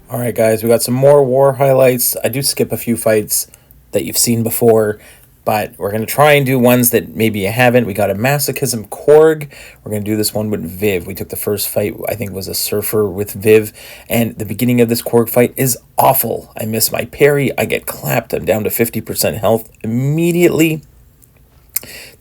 All right, guys, we got some more war highlights. I do skip a few fights that you've seen before, but we're going to try and do ones that maybe you haven't. We got a Masochism Korg. We're going to do this one with Viv. We took the first fight, I think it was a Surfer with Viv, and the beginning of this Korg fight is awful. I miss my parry. I get clapped. I'm down to 50% health immediately.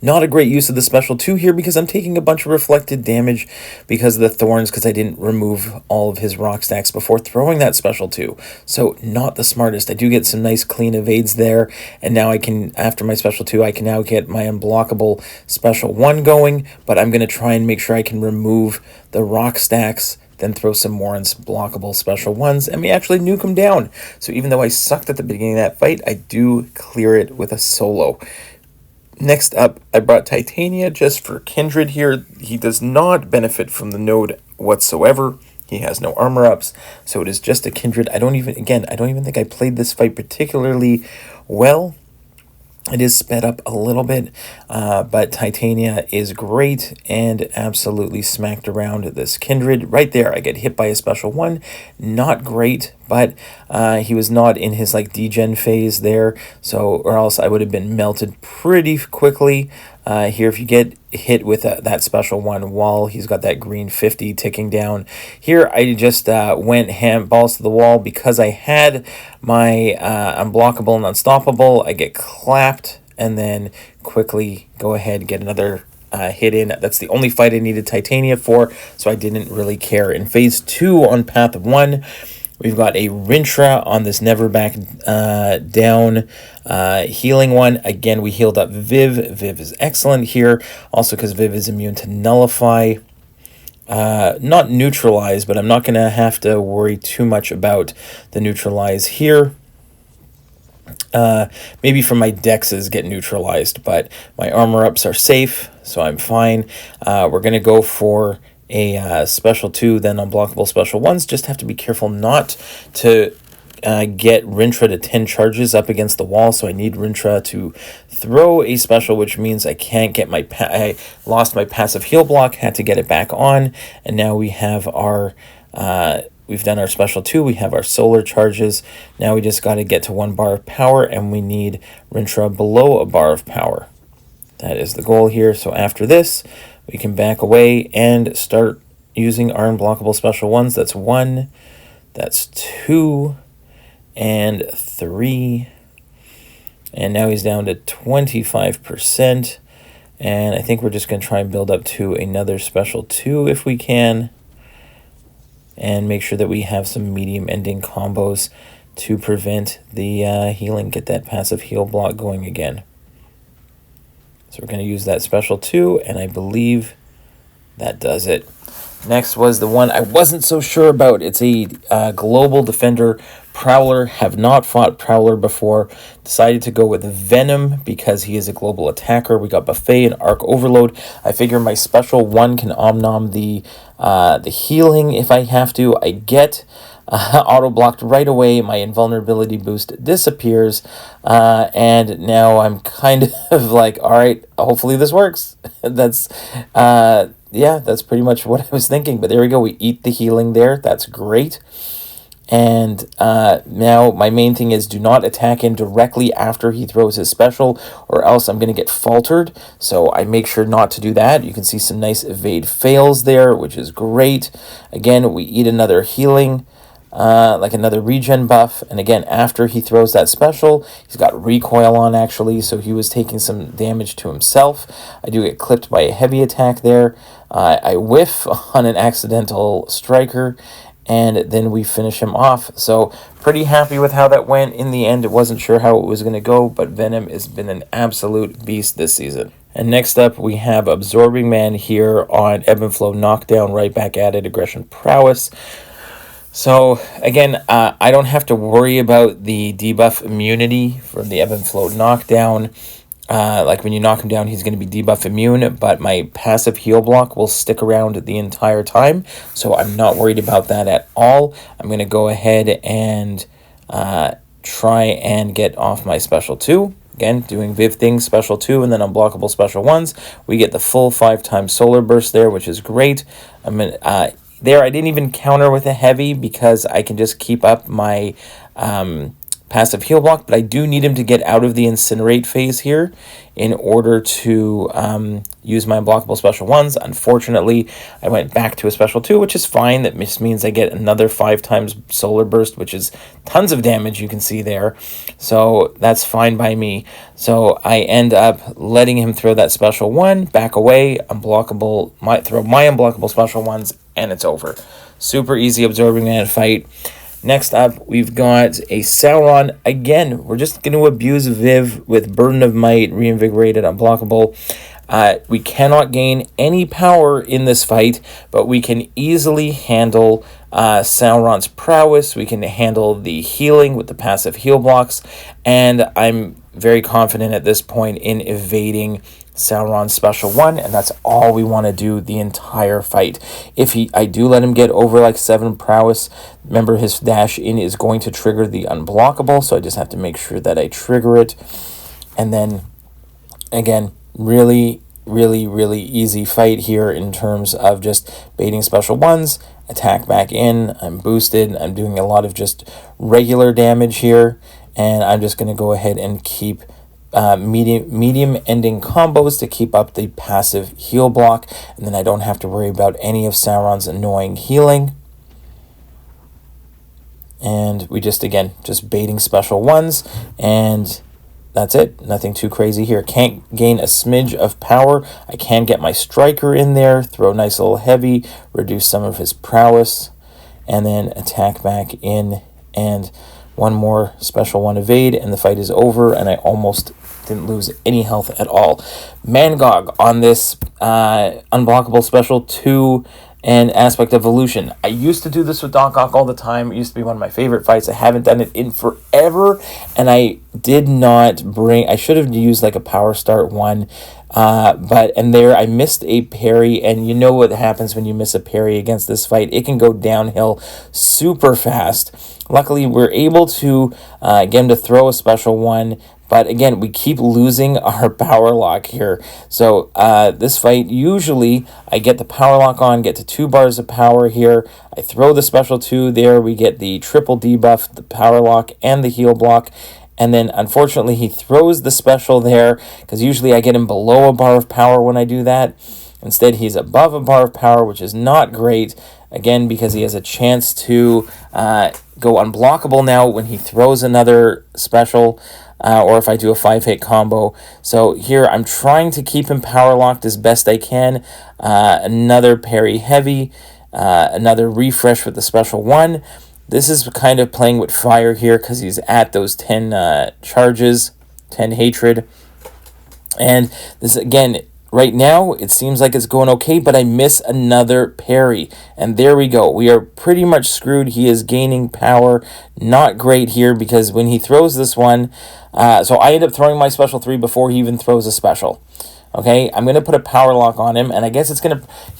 Not a great use of the special 2 here because I'm taking a bunch of reflected damage because of the thorns because I didn't remove all of his rock stacks before throwing that special 2. So not the smartest. I do get some nice clean evades there, and now I can, after my special 2, I can now get my unblockable special 1 going, but I'm going to try and make sure I can remove the rock stacks, then throw some more unblockable special 1s, and we actually nuke him down. So even though I sucked at the beginning of that fight, I do clear it with a solo. Next up, I brought Titania just for Kindred here. He does not benefit from the node whatsoever. He has no armor ups, so it is just a Kindred. I don't even think I played this fight particularly well. It is sped up a little bit, but Titania is great and absolutely smacked around this Kindred. Right there, I get hit by a special 1. Not great, but he was not in his degen phase there, so or else I would have been melted pretty quickly. Here, if you get hit with that special 1 while he's got that green 50 ticking down, here I just went balls to the wall because I had my unblockable and unstoppable. I get clapped and then quickly go ahead and get another hit in. That's the only fight I needed Titania for, so I didn't really care. In phase 2 on path 1, we've got a Rintra on this Never Back Down healing one. Again, we healed up Viv. Viv is excellent here, also because Viv is immune to Nullify. Not Neutralize, but I'm not going to have to worry too much about the Neutralize here. Maybe from my dexes get neutralized, but my armor ups are safe, so I'm fine. We're going to go for a special 2, then unblockable special 1s. Just have to be careful not to get Rintra to 10 charges up against the wall, so I need Rintra to throw a special, which means I can't get my I lost my passive heal block, had to get it back on, and now we have our we've done our special 2, we have our solar charges. Now we just got to get to 1 bar of power, and we need Rintra below a bar of power. That is the goal here. So after this, we can back away and start using our unblockable special 1s. That's 1, that's 2, and 3. And now he's down to 25%. And I think we're just going to try and build up to another special 2 if we can. And make sure that we have some medium ending combos to prevent the healing. Get that passive heal block going again. So we're going to use that special 2, and I believe that does it. Next was the one I wasn't so sure about. It's a global defender, Prowler. Have not fought Prowler before. Decided to go with Venom because he is a global attacker. We got Buffet and Arc Overload. I figure my special 1 can omnom the healing if I have to. I get auto-blocked right away. My invulnerability boost disappears. And now I'm kind of like, all right, hopefully this works. That's... yeah, that's pretty much what I was thinking. But there we go. We eat the healing there. That's great. And now my main thing is do not attack him directly after he throws his special, or else I'm going to get faltered. So I make sure not to do that. You can see some nice evade fails there, which is great. Again, we eat another healing. Like another regen buff, and again after he throws that special, he's got recoil on actually, so he was taking some damage to himself. I do get clipped by a heavy attack there. I whiff on an accidental striker, and then we finish him off. So pretty happy with how that went. In the end, it wasn't sure how it was going to go, but Venom has been an absolute beast this season. And next up, we have Absorbing Man here on Ebb and Flow Knockdown, right back at it, Aggression Prowess. So, again, I don't have to worry about the debuff immunity from the Ebb and Flow Knockdown. Like when you knock him down, he's going to be debuff immune, but my passive heal block will stick around the entire time, so I'm not worried about that at all. I'm going to go ahead and try and get off my special 2. Again, doing Viv things, special 2, and then unblockable special 1s. We get the full 5 times solar burst there, which is great. I'm going to... there, I didn't even counter with a heavy because I can just keep up my passive heal block, but I do need him to get out of the incinerate phase here in order to use my unblockable special ones. Unfortunately, I went back to a special 2, which is fine. That just means I get another 5 times solar burst, which is tons of damage, you can see there. So that's fine by me. So I end up letting him throw that special 1, back away, unblockable, throw my unblockable special ones, and it's over. Super easy absorbing man fight. Next up, we've got a Sauron. Again, we're just going to abuse Viv with Burden of Might, Reinvigorated, Unblockable. We cannot gain any power in this fight, but we can easily handle Sauron's prowess. We can handle the healing with the passive heal blocks, and I'm very confident at this point in evading Sauron's special 1, and that's all we want to do the entire fight. If I do let him get over like 7 prowess, remember his dash in is going to trigger the unblockable, so I just have to make sure that I trigger it. And then again, really easy fight here in terms of just baiting special 1s, attack back in, I'm boosted, I'm doing a lot of just regular damage here, and I'm just going to go ahead and keep medium ending combos to keep up the passive heal block, and then I don't have to worry about any of Sauron's annoying healing. And we just baiting special 1s, and that's it. Nothing too crazy here. Can't gain a smidge of power. I can get my striker in there, throw a nice little heavy, reduce some of his prowess, and then attack back in, and one more special 1 evade, and the fight is over, and I almost didn't lose any health at all. Mangog on this unblockable special 2 and aspect evolution. I used to do this with Doc Ock all the time. It used to be one of my favorite fights. I haven't done it in forever, and I did not bring... I should have used like a power start 1, and there I missed a parry, and you know what happens when you miss a parry against this fight. It can go downhill super fast. Luckily, we're able to get him to throw a special 1, but again, we keep losing our power lock here. So this fight, usually I get the power lock on, get to 2 bars of power here. I throw the special 2 there. We get the triple debuff, the power lock, and the heal block. And then, unfortunately, he throws the special there, because usually I get him below a bar of power when I do that. Instead, he's above a bar of power, which is not great. Again, because he has a chance to go unblockable now when he throws another special, or if I do a 5-hit combo. So here I'm trying to keep him power locked as best I can. Another parry heavy, another refresh with the special 1. This is kind of playing with fire here because he's at those 10 charges, 10 hatred. And this, again, right now it seems like it's going okay, but I miss another parry. And there we go. We are pretty much screwed. He is gaining power. Not great here because when he throws this one, so I end up throwing my special 3 before he even throws a special. Okay, I'm going to put a power lock on him, and I guess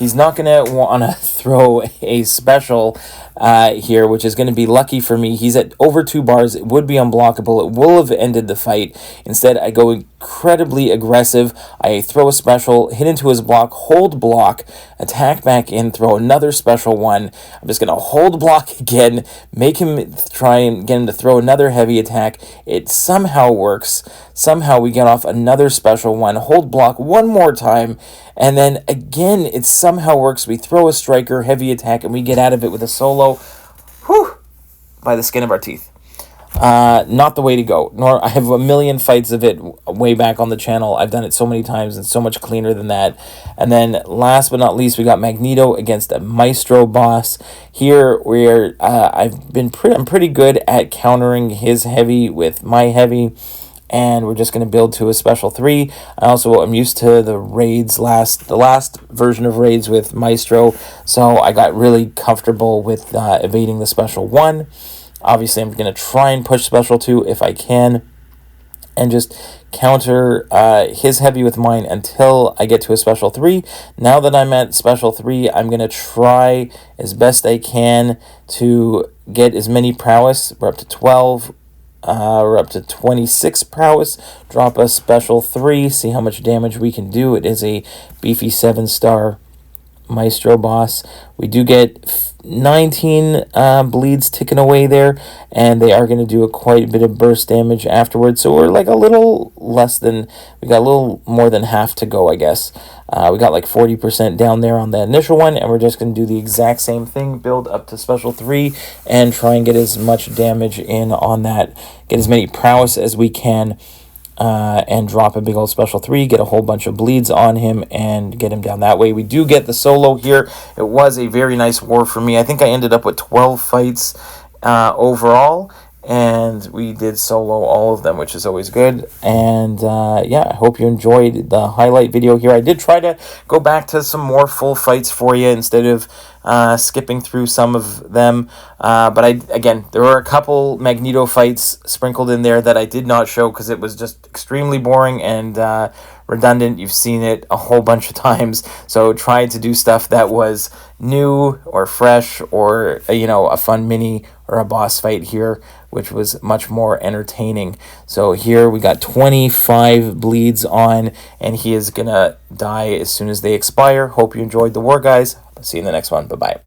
he's not going to want to throw a special here, which is going to be lucky for me. He's at over 2 bars. It would be unblockable. It will have ended the fight. Instead, I go incredibly aggressive. I throw a special, hit into his block, hold block, attack back in, throw another special 1. I'm just going to hold block again, make him try and get him to throw another heavy attack. It somehow works. Somehow we get off another special 1, hold block one more time, and then again it somehow works. We throw a striker, heavy attack, and we get out of it with a solo. Whew! By the skin of our teeth. Not the way to go. Nor I have a million fights of it way back on the channel. I've done it so many times and so much cleaner than that. And then last but not least, we got Magneto against a Maestro boss. Here where I'm pretty good at countering his heavy with my heavy. And we're just going to build to a special 3. I'm used to the raids, the last version of raids with Maestro, so I got really comfortable with evading the special 1. Obviously, I'm going to try and push special 2 if I can, and just counter his heavy with mine until I get to a special 3. Now that I'm at special 3, I'm going to try as best I can to get as many prowess. We're up to 12. We're up to 26 prowess. Drop a special 3. See how much damage we can do. It is a beefy 7-star Maestro boss. We do get 19 bleeds ticking away there, and they are going to do quite a bit of burst damage afterwards. So we're like a little less than, we got a little more than half to go, I guess. We got like 40% down there on the initial one, and we're just going to do the exact same thing, build up to special 3, and try and get as much damage in on that, get as many prowess as we can. And drop a big old special 3, get a whole bunch of bleeds on him, and get him down that way. We do get the solo here. It was a very nice war for me. I think I ended up with 12 fights overall, and we did solo all of them, which is always good. And yeah, I hope you enjoyed the highlight video here. I did try to go back to some more full fights for you instead of skipping through some of them. But again, there were a couple Magneto fights sprinkled in there that I did not show because it was just extremely boring and redundant. You've seen it a whole bunch of times. So trying to do stuff that was new or fresh, or a fun mini or a boss fight here, which was much more entertaining. So here we got 25 bleeds on, and he is gonna die as soon as they expire. Hope you enjoyed the war, guys. See you in the next one. Bye-bye.